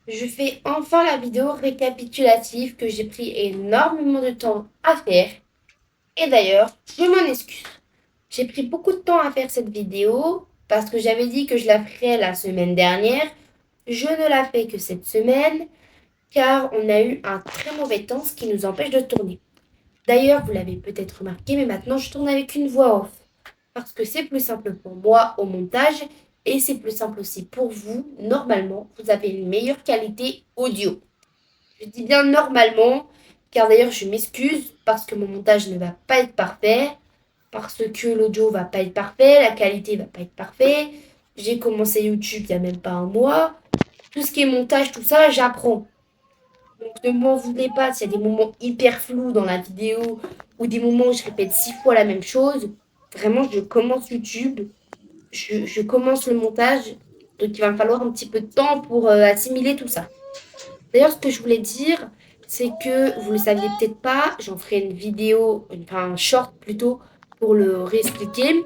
Je fais enfin la vidéo récapitulative que j'ai pris énormément de temps à faire. Et d'ailleurs, je m'en excuse. J'ai pris beaucoup de temps à faire cette vidéo parce que j'avais dit que je la ferais la semaine dernière. Je ne la fais que cette semaine car on a eu un très mauvais temps, ce qui nous empêche de tourner. D'ailleurs, vous l'avez peut-être remarqué, mais maintenant je tourne avec une voix off parce que c'est plus simple pour moi au montage et c'est plus simple aussi pour vous. Normalement, vous avez une meilleure qualité audio. Je dis bien normalement, car d'ailleurs je m'excuse parce que mon montage ne va pas être parfait, parce que l'audio va pas être parfait, la qualité va pas être parfaite. J'ai commencé YouTube il n'y a même pas un mois. Tout ce qui est montage, tout ça, j'apprends. Donc ne m'en voulez pas s'il y a des moments hyper flous dans la vidéo ou des moments où je répète 6 fois la même chose. Vraiment, je commence YouTube, je commence le montage, donc il va me falloir un petit peu de temps pour assimiler tout ça. D'ailleurs, ce que je voulais dire, c'est que vous ne le saviez peut-être pas, j'en ferai une vidéo, enfin un short plutôt, pour le réexpliquer.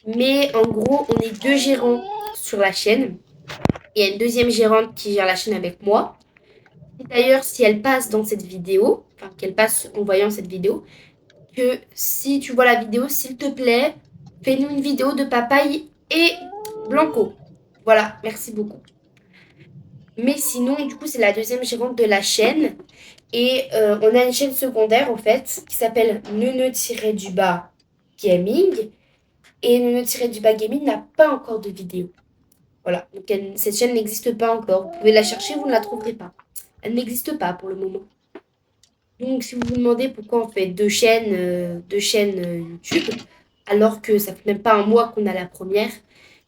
Mais en gros, on est deux gérants sur la chaîne. Il y a une deuxième gérante qui gère la chaîne avec moi. Et d'ailleurs, si elle passe dans cette vidéo, enfin qu'elle passe en voyant cette vidéo, que si tu vois la vidéo, s'il te plaît, fais-nous une vidéo de Papaye et Blanco. Voilà, merci beaucoup. Mais sinon, du coup, c'est la deuxième gérante de la chaîne. Et on a une chaîne secondaire, en fait, qui s'appelle Nene-du-bas Gaming. Et Nene-du-bas Gaming n'a pas encore de vidéo. Voilà, donc cette chaîne n'existe pas encore. Vous pouvez la chercher, vous ne la trouverez pas. Elle n'existe pas pour le moment. Donc, si vous vous demandez pourquoi on fait deux chaînes YouTube, alors que ça fait même pas un mois qu'on a la première,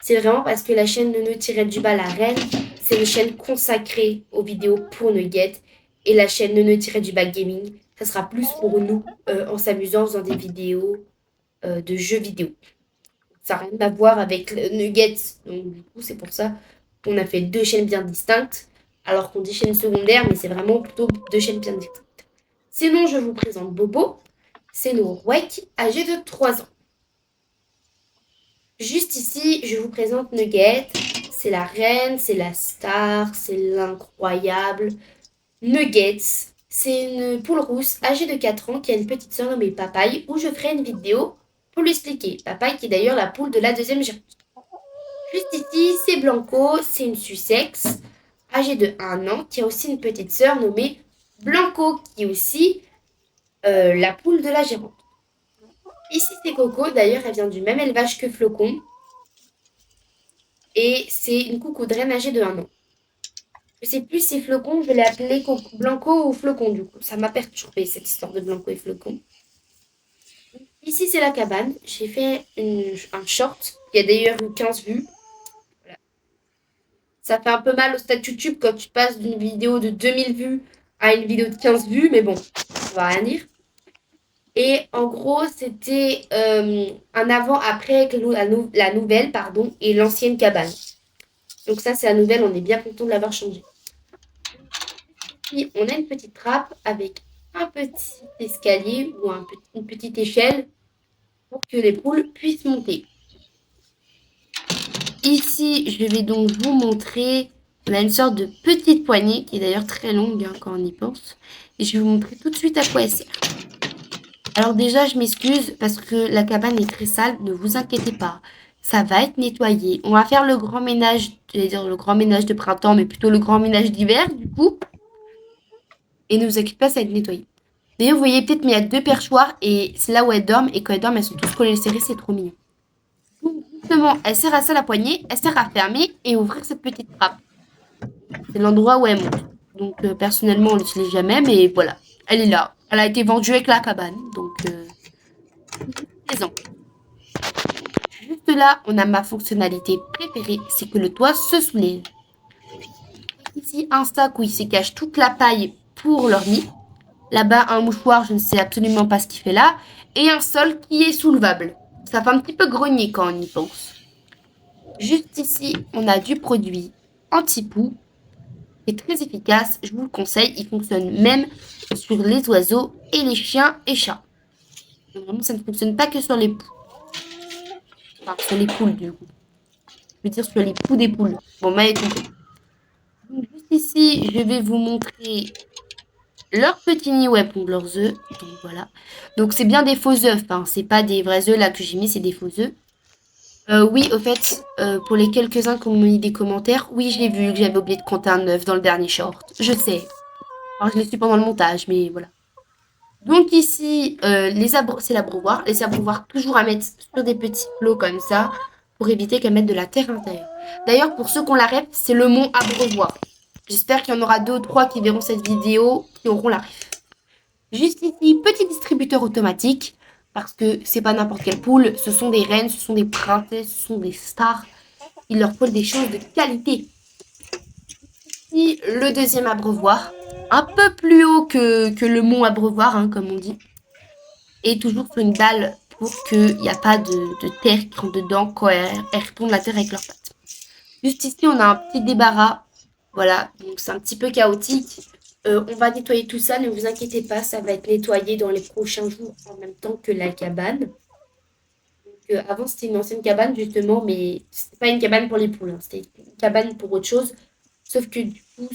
c'est vraiment parce que la chaîne Nene-du-bas La Reine, c'est une chaîne consacrée aux vidéos pour Nugget. Et la chaîne Nene-du-bas Gaming, ça sera plus pour nous en s'amusant en faisant des vidéos de jeux vidéo. Ça n'a rien à voir avec le Nuggets. Donc, du coup, c'est pour ça qu'on a fait deux chaînes bien distinctes, alors qu'on dit chaîne secondaire, mais c'est vraiment plutôt deux chaînes bien distinctes. Sinon, je vous présente Bobo. C'est nos Rouek, âgé de 3 ans. Juste ici, je vous présente Nugget. C'est la reine, c'est la star, c'est l'incroyable. Nuggets, c'est une poule rousse âgée de 4 ans qui a une petite soeur nommée Papaye, où je ferai une vidéo pour lui expliquer. Papaye qui est d'ailleurs la poule de la deuxième génération. Juste ici, c'est Blanco, c'est une Sussex âgée de 1 an qui a aussi une petite sœur nommée Blanco qui est aussi la poule de la gérante. Ici, c'est Coco, d'ailleurs, elle vient du même élevage que Flocon. Et c'est une coucoudrenne âgée de 1 an. Je sais plus si Flocon, je l'ai appelé Blanco ou Flocon, du coup. Ça m'a perturbé, cette histoire de Blanco et Flocon. Ici, c'est la cabane. J'ai fait un short qui a d'ailleurs eu 15 vues. Voilà. Ça fait un peu mal au statut YouTube quand tu passes d'une vidéo de 2000 vues à une vidéo de 15 vues, mais bon, on va rien dire. Et en gros, c'était un avant-après avec la nouvelle pardon, et l'ancienne cabane. Donc ça, c'est la nouvelle, on est bien content de l'avoir changée. Puis, on a une petite trappe avec un petit escalier ou une petite échelle pour que les poules puissent monter. Ici, je vais donc vous montrer, on a une sorte de petite poignée qui est d'ailleurs très longue quand on y pense. Et je vais vous montrer tout de suite à quoi elle sert. Alors déjà, je m'excuse parce que la cabane est très sale, ne vous inquiétez pas. Ça va être nettoyé. On va faire le grand ménage, j'allais dire le grand ménage de printemps, mais plutôt le grand ménage d'hiver, du coup. Et ne vous inquiétez pas, ça va être nettoyé. D'ailleurs, vous voyez peut-être, mais il y a deux perchoirs et c'est là où elles dorment. Et quand elles dorment, elles sont tous collées serrées, c'est trop mignon. Donc, justement, elle sert à ça la poignée, elle sert à fermer et ouvrir cette petite trappe. C'est l'endroit où elle monte. Donc, personnellement, on l'utilise jamais, mais voilà. Elle est là. Elle a été vendue avec la cabane. Donc, maison. Juste là, on a ma fonctionnalité préférée, c'est que le toit se soulève. Ici, un sac où il se cache toute la paille pour leur nid. Là-bas, un mouchoir, je ne sais absolument pas ce qu'il fait là. Et un sol qui est soulevable. Ça fait un petit peu grenier quand on y pense. Juste ici, on a du produit anti-poux. Qui est très efficace, je vous le conseille. Il fonctionne même sur les oiseaux et les chiens et chats. Donc, vraiment, ça ne fonctionne pas que sur les poux. Enfin, sur les poules, du coup. Je veux dire sur les poux des poules. Bon, mais compris. Donc, juste ici, je vais vous montrer leurs petits nids où elles pondent leurs œufs. Donc voilà. Donc c'est bien des faux œufs, hein. C'est pas des vrais œufs là que j'ai mis, c'est des faux œufs. Oui, au fait, pour les quelques-uns qui m'ont mis des commentaires, oui, j'ai vu que j'avais oublié de compter un œuf dans le dernier short. Je sais. Alors, je l'ai su pendant le montage, mais voilà. Donc ici, c'est l'abreuvoir. Les abreuvoirs, toujours à mettre sur des petits plots comme ça, pour éviter qu'elles mettent de la terre à l'intérieur. D'ailleurs, pour ceux qui ont la ref, c'est le mont abreuvoir. J'espère qu'il y en aura 2 ou 3 qui verront cette vidéo, qui auront la ref. Juste ici, petit distributeur automatique, parce que c'est pas n'importe quelle poule, ce sont des reines, ce sont des princesses, ce sont des stars. Il leur faut des choses de qualité. Ici, le deuxième abreuvoir, un peu plus haut que le mont abreuvoir, hein, comme on dit, et toujours sur une dalle pour qu'il n'y a pas de terre qui rentre dedans quand elles retournent la terre avec leurs pattes. Juste ici, on a un petit débarras. Voilà, donc c'est un petit peu chaotique. On va nettoyer tout ça, ne vous inquiétez pas, ça va être nettoyé dans les prochains jours en même temps que la cabane. Donc, avant, c'était une ancienne cabane, justement, mais c'était pas une cabane pour les poules, hein, c'était une cabane pour autre chose. Sauf que du coup,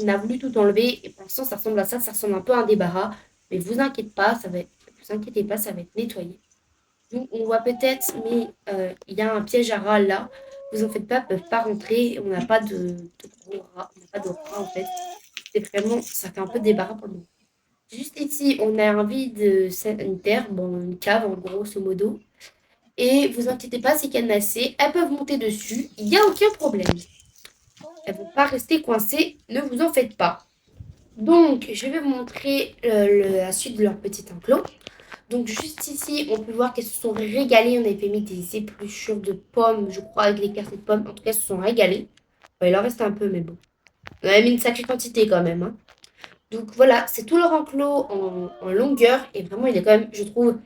on a voulu tout enlever et pour l'instant, ça ressemble à ça, ça ressemble un peu à un débarras. Mais vous inquiétez pas, vous inquiétez pas, ça va être nettoyé. Donc, on voit peut-être, mais il y a un piège à rats là. Vous en faites pas, ils peuvent pas rentrer. On n'a pas de gros rats, on n'a pas de rats en fait. C'est vraiment, ça fait un peu débarras pour nous. Juste ici, on a un vide sanitaire, bon, une cave en grosso modo. Et vous inquiétez pas, c'est cadenassé. Elles peuvent monter dessus, il n'y a aucun problème. Elles ne vont pas rester coincées, ne vous en faites pas. Donc, je vais vous montrer la suite de leur petit enclos. Donc, juste ici, on peut voir qu'elles se sont régalées. On avait mis des épluchures de pommes, je crois, avec les quartiers de pommes. En tout cas, elles se sont régalées. Bon, il en reste un peu, mais bon. On avait mis une sacrée quantité quand même, hein. Donc, voilà, c'est tout leur enclos en longueur. Et vraiment, il est quand même, je trouve,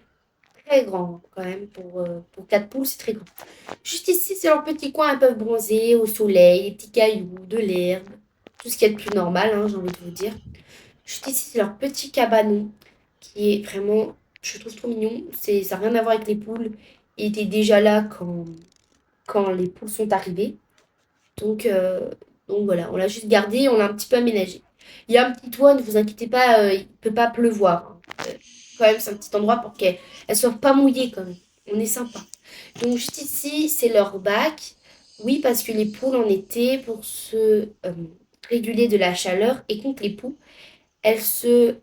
très grand quand même. Pour 4 poules, c'est très grand. Juste ici, c'est leur petit coin. Elles peuvent bronzer au soleil, des petits cailloux, de l'herbe. Tout ce qui est le plus normal, hein, j'ai envie de vous dire. Juste ici, c'est leur petit cabanon qui est vraiment, je trouve trop mignon. Ça n'a rien à voir avec les poules. Il était déjà là quand les poules sont arrivées. Donc, euh, donc voilà, on l'a juste gardé, on l'a un petit peu aménagé. Il y a un petit toit, ne vous inquiétez pas, il ne peut pas pleuvoir, hein. Quand même, c'est un petit endroit pour qu'elles ne soient pas mouillées quand même. On est sympa. Donc juste ici, c'est leur bac. Oui, parce que les poules en été, pour se réguler de la chaleur et contre les poux, elles se,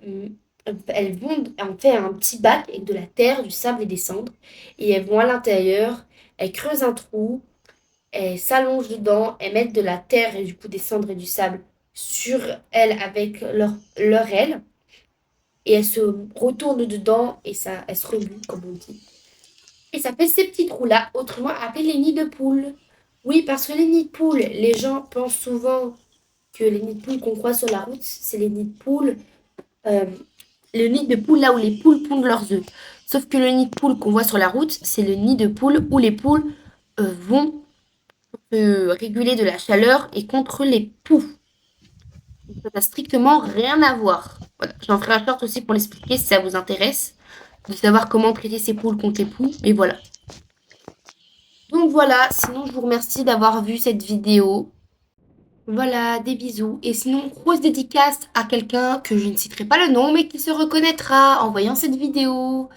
elles vont en faire un petit bac avec de la terre, du sable et des cendres. Et elles vont à l'intérieur, elles creusent un trou, elles s'allongent dedans, elles mettent de la terre et du coup des cendres et du sable sur elles avec leur aile. Et elles se retournent dedans et ça, elles se remuent, comme on dit. Et ça fait ces petits trous-là, autrement appelés les nids de poules. Oui, parce que les nids de poules, les gens pensent souvent que les nids de poules qu'on croit sur la route, c'est les nids de poules euh, le nid de poule là où les poules pondent leurs œufs. Sauf que le nid de poule qu'on voit sur la route, c'est le nid de poule où les poules vont se réguler de la chaleur et contre les poux. Ça n'a strictement rien à voir. Voilà. J'en ferai un short aussi pour l'expliquer si ça vous intéresse, de savoir comment traiter ces poules contre les poux. Mais voilà. Donc voilà, sinon je vous remercie d'avoir vu cette vidéo. Voilà, des bisous. Et sinon, grosse dédicace à quelqu'un que je ne citerai pas le nom, mais qui se reconnaîtra en voyant cette vidéo.